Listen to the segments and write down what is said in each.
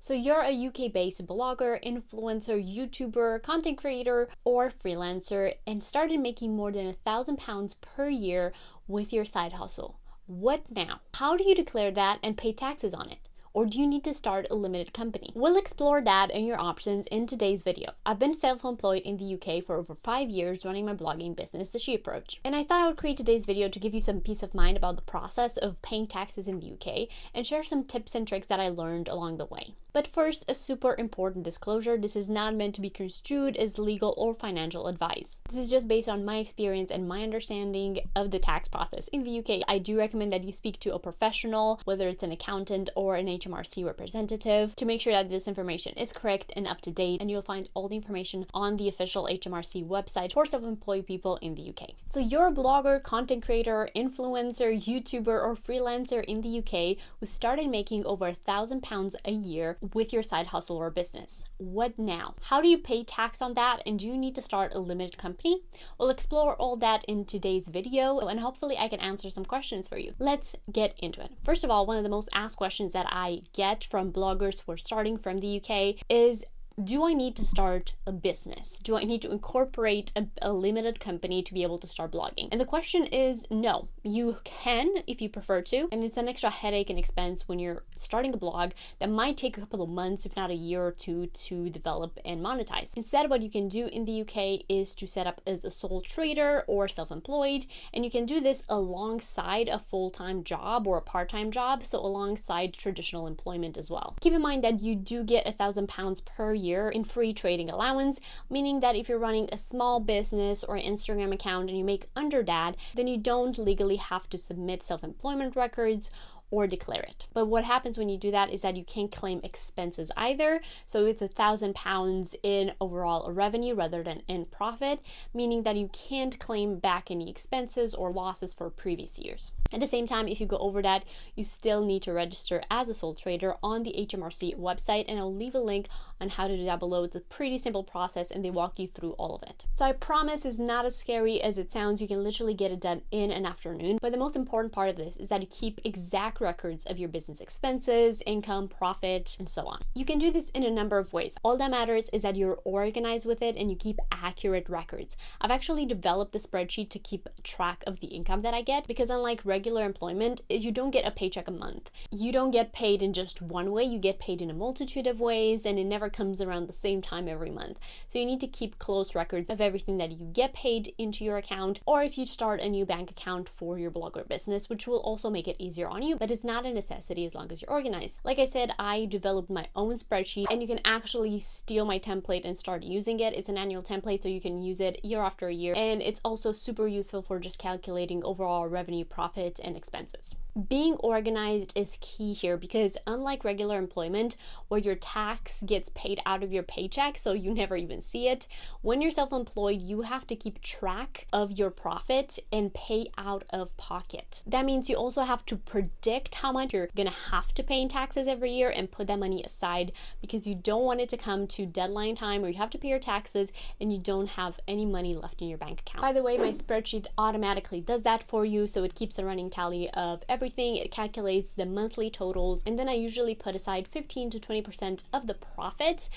So you're a UK-based blogger, influencer, YouTuber, content creator, or freelancer and started making more than £1,000 per year with your side hustle. What now? How do you declare that and pay taxes on it? Or do you need to start a limited company? We'll explore that and your options in today's video. I've been self-employed in the UK for over 5 years running my blogging business, The She Approach. And I thought I would create today's video to give you some peace of mind about the process of paying taxes in the UK and share some tips and tricks that I learned along the way. But first, a super important disclosure: this is not meant to be construed as legal or financial advice. This is just based on my experience and my understanding of the tax process in the UK. I do recommend that you speak to a professional, whether it's an accountant or an HMRC representative, to make sure that this information is correct and up to date, and you'll find all the information on the official HMRC website for self-employed people in the UK. So you're a blogger, content creator, influencer, YouTuber, or freelancer in the UK who started making over £1,000 a year with your side hustle or business. What now? How do you pay tax on that, and do you need to start a limited company? We'll explore all that in today's video, and hopefully I can answer some questions for you. Let's get into it. First of all, one of the most asked questions that I get from bloggers who are starting from the UK is, do I need to start a business? Do I need to incorporate a limited company to be able to start blogging? And the question is no. You can if you prefer to, and it's an extra headache and expense when you're starting a blog that might take a couple of months, if not a year or two, to develop and monetize. Instead, what you can do in the UK is to set up as a sole trader or self-employed, and you can do this alongside a full-time job or a part-time job, so alongside traditional employment as well. Keep in mind that you do get £1,000 per year in free trading allowance, meaning that if you're running a small business or an Instagram account and you make under that, then you don't legally have to submit self-employment records or declare it. But what happens when you do that is that you can't claim expenses either. So it's £1,000 in overall revenue rather than in profit, meaning that you can't claim back any expenses or losses for previous years. At the same time, if you go over that, you still need to register as a sole trader on the HMRC website, and I'll leave a link on how to do that below. It's a pretty simple process and they walk you through all of it. So I promise it's not as scary as it sounds. You can literally get it done in an afternoon. But the most important part of this is that you keep exact records of your business expenses, income, profit, and so on. You can do this in a number of ways. All that matters is that you're organized with it and you keep accurate records. I've actually developed the spreadsheet to keep track of the income that I get, because unlike regular employment, you don't get a paycheck a month. You don't get paid in just one way, you get paid in a multitude of ways, and it never comes around the same time every month. So you need to keep close records of everything that you get paid into your account, or if you start a new bank account for your blogger business, which will also make it easier on you, but it's not a necessity as long as you're organized. Like I said, I developed my own spreadsheet, and you can actually steal my template and start using it. It's an annual template, so you can use it year after year, and it's also super useful for just calculating overall revenue, profit, and expenses. Being organized is key here, because unlike regular employment where your tax gets paid out of your paycheck so you never even see it, when you're self-employed you have to keep track of your profit and pay out of pocket. That means you also have to predict how much you're gonna have to pay in taxes every year and put that money aside, because you don't want it to come to deadline time where you have to pay your taxes and you don't have any money left in your bank account. By the way, my spreadsheet automatically does that for you, so it keeps a running tally of everything. It calculates the monthly totals, and then I usually put aside 15 to 20% of the profit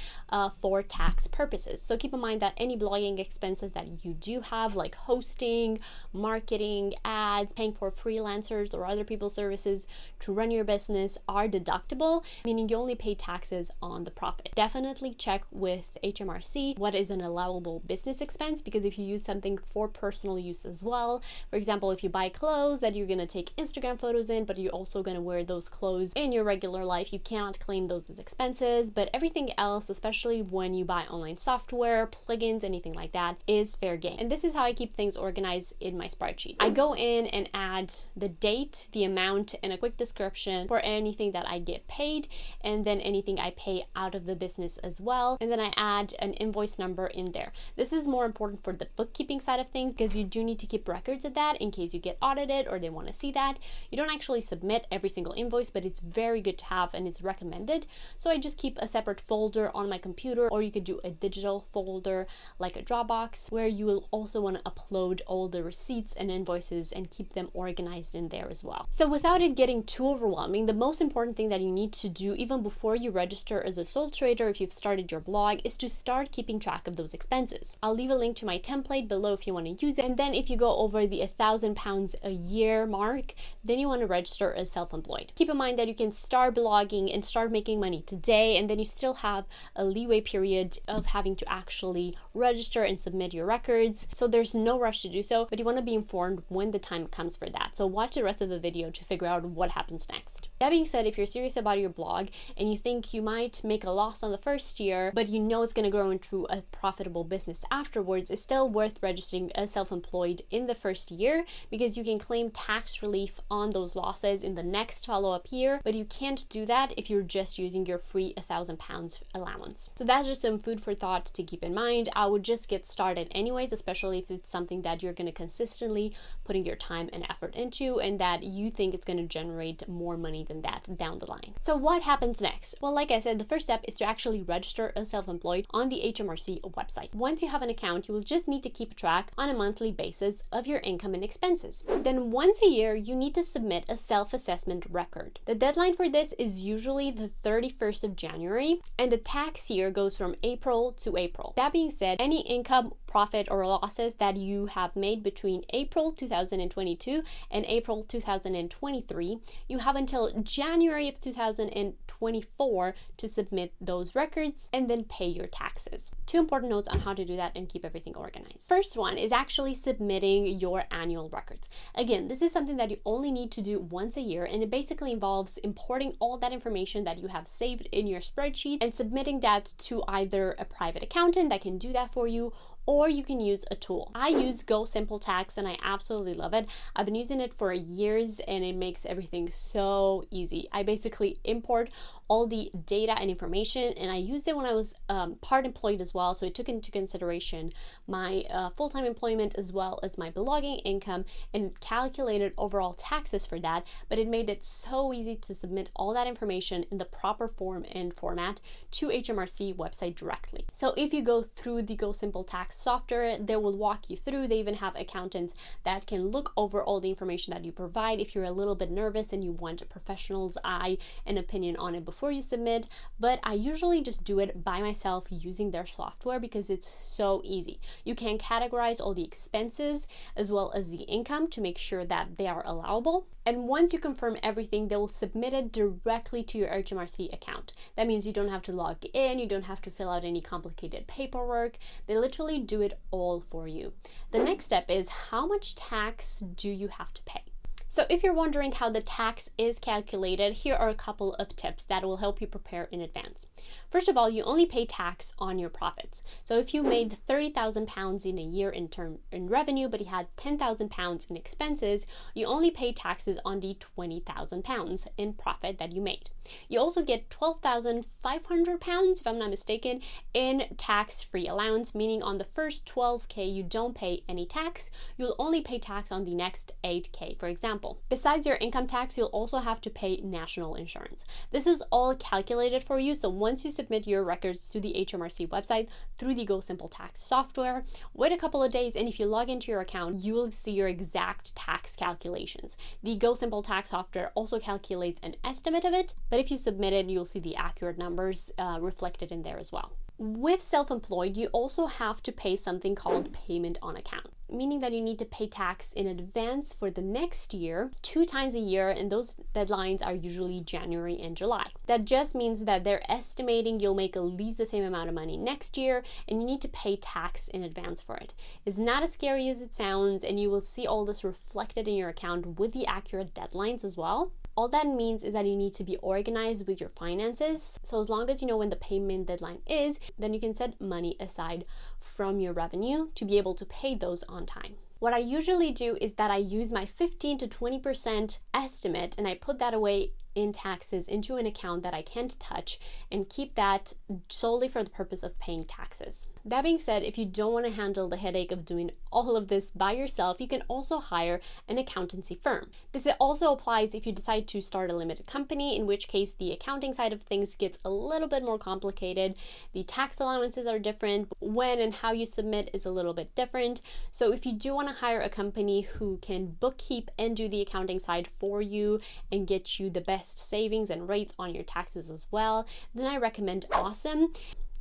for tax purposes. So keep in mind that any blogging expenses that you do have, like hosting, marketing, ads, paying for freelancers or other people's services to run your business, are deductible, meaning you only pay taxes on the profit. Definitely check with HMRC what is an allowable business expense, because if you use something for personal use as well, for example, if you buy clothes that you're going to take Instagram photos in, but you're also going to wear those clothes in your regular life, you cannot claim those as expenses. But everything else, especially when you buy online software, plugins, anything like that, is fair game. And this is how I keep things organized in my spreadsheet. I go in and add the date, the amount, and a quick description for anything that I get paid, and then anything I pay out of the business as well. And then I add an invoice number in there. This is more important for the bookkeeping side of things, because you do need to keep records of that in case you get audited or they want to see that. You don't don't actually submit every single invoice, but it's very good to have and it's recommended. So I just keep a separate folder on my computer, or you could do a digital folder like a Dropbox, where you will also want to upload all the receipts and invoices and keep them organized in there as well. So without it getting too overwhelming, the most important thing that you need to do even before you register as a sole trader, if you've started your blog, is to start keeping track of those expenses. I'll leave a link to my template below if you want to use it. And then if you go over the £1,000 a year mark, then you want to register as self-employed. Keep in mind that you can start blogging and start making money today, and then you still have a leeway period of having to actually register and submit your records. So there's no rush to do so, but you want to be informed when the time comes for that. So watch the rest of the video to figure out what happens next. That being said, if you're serious about your blog and you think you might make a loss on the first year, but you know it's going to grow into a profitable business afterwards, it's still worth registering as self-employed in the first year, because you can claim tax relief on those losses in the next follow-up year, but you can't do that if you're just using your free £1,000 allowance. So that's just some food for thought to keep in mind. I would just get started anyways, especially if it's something that you're going to consistently putting your time and effort into, and that you think it's going to generate more money than that down the line. So what happens next? Well, like I said, the first step is to actually register as self-employed on the HMRC website. Once you have an account, you will just need to keep track on a monthly basis of your income and expenses. Then once a year, you need to submit a self-assessment record. The deadline for this is usually the 31st of January, and the tax year goes from April to April. That being said, any income, profit, or losses that you have made between April 2022 and April 2023, you have until January of 2024 to submit those records and then pay your taxes. Two important notes on how to do that and keep everything organized. First one is actually submitting your annual records. Again, this is something that you only need to do once a year, and it basically involves importing all that information that you have saved in your spreadsheet and submitting that to either a private accountant that can do that for you, or you can use a tool. I use Go Simple Tax and I absolutely love it. I've been using it for years and it makes everything so easy. I basically import all the data and information, and I used it when I was part employed as well, so it took into consideration my full-time employment as well as my blogging income, and calculated overall taxes for that, but it made it so easy to submit all that information in the proper form and format to HMRC website directly. So if you go through the Go Simple Tax software, they will walk you through. They even have accountants that can look over all the information that you provide if you're a little bit nervous and you want a professional's eye and opinion on it before you submit. But I usually just do it by myself using their software because it's so easy. You can categorize all the expenses as well as the income to make sure that they are allowable. And once you confirm everything, they will submit it directly to your HMRC account. That means you don't have to log in, you don't have to fill out any complicated paperwork. They literally do it all for you. The next step is, how much tax do you have to pay? So if you're wondering how the tax is calculated, here are a couple of tips that will help you prepare in advance. First of all, you only pay tax on your profits. So if you made £30,000 in a year in revenue, but you had £10,000 in expenses, you only pay taxes on the £20,000 in profit that you made. You also get £12,500, if I'm not mistaken, in tax-free allowance, meaning on the first 12K you don't pay any tax. You'll only pay tax on the next 8K, for example. Besides your income tax, you'll also have to pay national insurance. This is all calculated for you, so once you submit your records to the HMRC website through the Go Simple Tax software, wait a couple of days, and if you log into your account, you will see your exact tax calculations. The Go Simple Tax software also calculates an estimate of it, but if you submit it, you'll see the accurate numbers reflected in there as well. With self-employed, you also have to pay something called payment on account, meaning that you need to pay tax in advance for the next year 2 times a year, and those deadlines are usually January and July. That just means that they're estimating you'll make at least the same amount of money next year, and you need to pay tax in advance for it. It's not as scary as it sounds, and you will see all this reflected in your account with the accurate deadlines as well. All that means is that you need to be organized with your finances. So as long as you know when the payment deadline is, then you can set money aside from your revenue to be able to pay those on time. What I usually do is that I use my 15 to 20% estimate and I put that away in taxes into an account that I can't touch and keep that solely for the purpose of paying taxes. That being said, if you don't want to handle the headache of doing all of this by yourself, you can also hire an accountancy firm. This also applies if you decide to start a limited company, in which case the accounting side of things gets a little bit more complicated. The tax allowances are different. When and how you submit is a little bit different. So if you do want to hire a company who can bookkeep and do the accounting side for you and get you the best savings and rates on your taxes as well, then I recommend Awesome.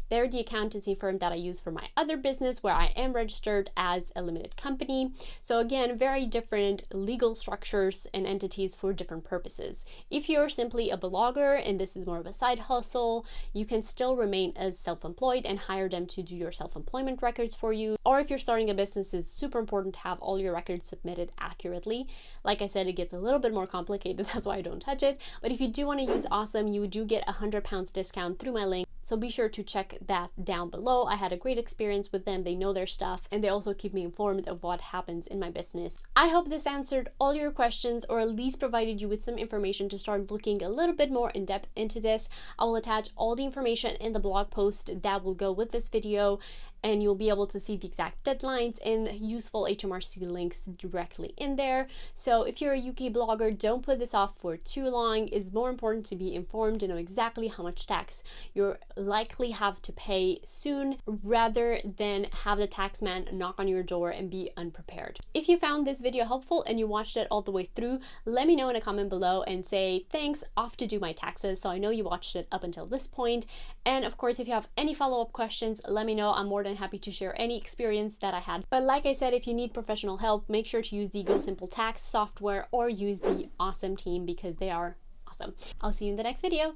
They're the accountancy firm that I use for my other business where I am registered as a limited company. So again, very different legal structures and entities for different purposes. If you're simply a blogger and this is more of a side hustle, you can still remain as self-employed and hire them to do your self-employment records for you. Or if you're starting a business, it's super important to have all your records submitted accurately. Like I said, it gets a little bit more complicated. That's why I don't touch it. But if you do want to use Awesome, you do get £100 discount through my link. So be sure to check that down below. I had a great experience with them. They know their stuff and they also keep me informed of what happens in my business. I hope this answered all your questions, or at least provided you with some information to start looking a little bit more in depth into this. I will attach all the information in the blog post that will go with this video, and you'll be able to see the exact deadlines and useful HMRC links directly in there. So if you're a UK blogger, don't put this off for too long. It's more important to be informed and know exactly how much tax you're likely have to pay soon, rather than have the tax man knock on your door and be unprepared. If you found this video helpful and you watched it all the way through, let me know in a comment below and say thanks, off to do my taxes, so I know you watched it up until this point. And of course, if you have any follow-up questions, let me know. I'm more than happy to share any experience that I had. But like I said, if you need professional help, make sure to use the Go Simple Tax software or use the Awesome team because they are awesome. I'll see you in the next video.